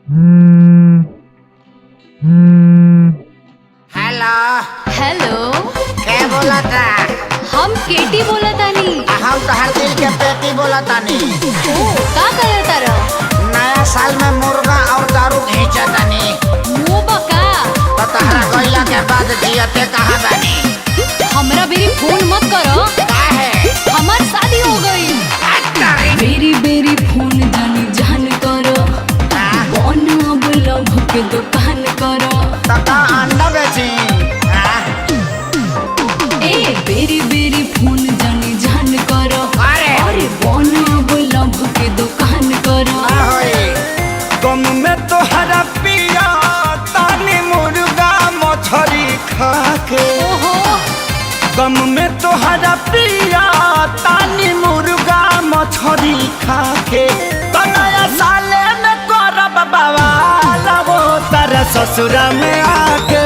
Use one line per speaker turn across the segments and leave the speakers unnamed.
Hello
hello,
के बोला था?
हम केटी बोला तानी।
हम तो हर दिल के पेटी बोला तानी।
का कहता तारा?
नया साल में मुर्गा और दारू घींचा तानी।
मुंह बका।
तो तहरा गइला के बाद जियते कहाँ बानी?
हमरा बेरी फोन मत करो।
काहे?
हमार शादी हो गई। बेरी बेरी फोन जानी जान करो। कौन अब लव के दुकान करो।
तका अंडा बेची।
ए बेरी बेरी फोन जानी जान करो।
अरे
कौन अब लव के दुकान करो।
गम में तोहरा पिया तानी मुर्गा मछरी खाके।
ओहो,
गम में तोहरा पिया तानी मुर्गा मछरी खाके। तो नया साले में करब बवाल वो तारा ससुरा में आके।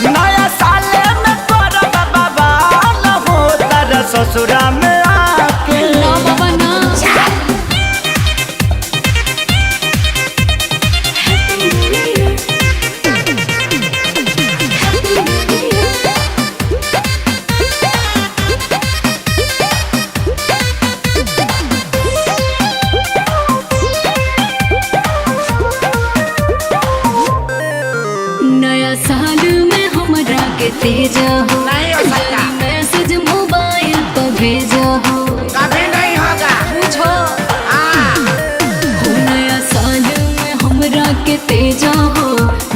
नया साले में करब बवाल वो तारा ससुरा में आके।
ना बाबा ना। नया साल में हमरा के तेजा हो।
नहीं हो सकता।
मैसेज मोबाइल पर भेजा हो।
कभी नहीं होगा।
पूछो
हाँ।
हो नया साल में हमरा के तेजा हो।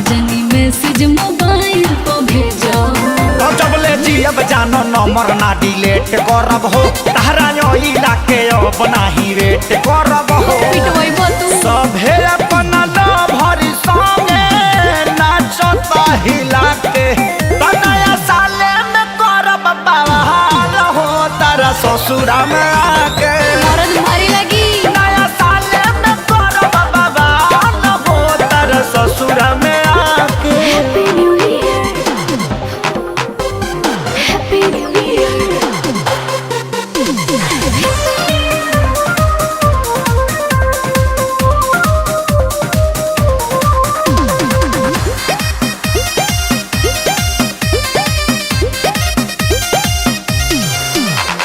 जनी मैसेज मोबाइल पर भेजा हो।
तो जब ले जियब जानो नंबर ना डिलीट करब हो। तहरा इला के अब नाही वेट करब हो।
पिटवाई तू।
सभे अपन भरी संगे नाचता हिला के। तो नया साले में करब बवाल हो तारा ससुरा में आके।
मरद भारी लगी।
नया साले में करब बवाल हो तारा ससुरा में आके।
Happy new year, happy new year.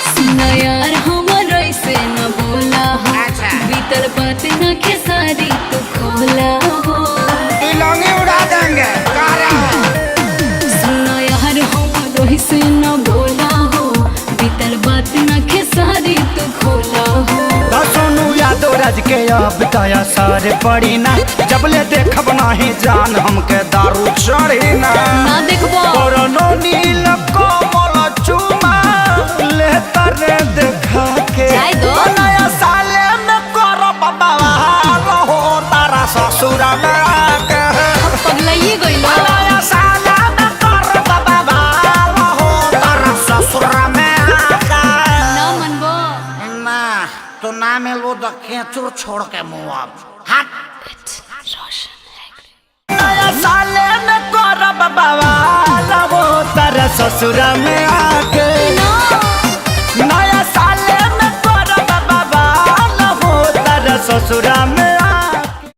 सुना यार हमर ऐसे न बोला हो।
अच्छा।
बीतल बात न खेसारी तू खोला हो।
तिलौनी उड़ा देंगे। कह रहे हैं।
सुना यार हमर ऐसे न बोला हो। बीतल बात न खेसारी तू खोला हो।
तो सोनू यादव राज के अब दया सारे पड़ी ना। जब ले देखब नाही जान हमके दारू चढ़ी ना।
ना देखबो।
कोरोनो नील कोमल चुमा ले तरे देखा के।
जाय दो।
तो नया साले में करब बवाल हो तारा ससुरा में आके।
पगलाइए गइलो।
नया साले में करब बवाल हो तारा ससुरा में आके।
ना मनबो।
ना तो ना मिलो तो खेचुर छोड़ के मुँह अब हट।
नया साले में करब बवाल हो तारा ससुरा में आके। नया साले में करब बवाल हो तारा ससुरा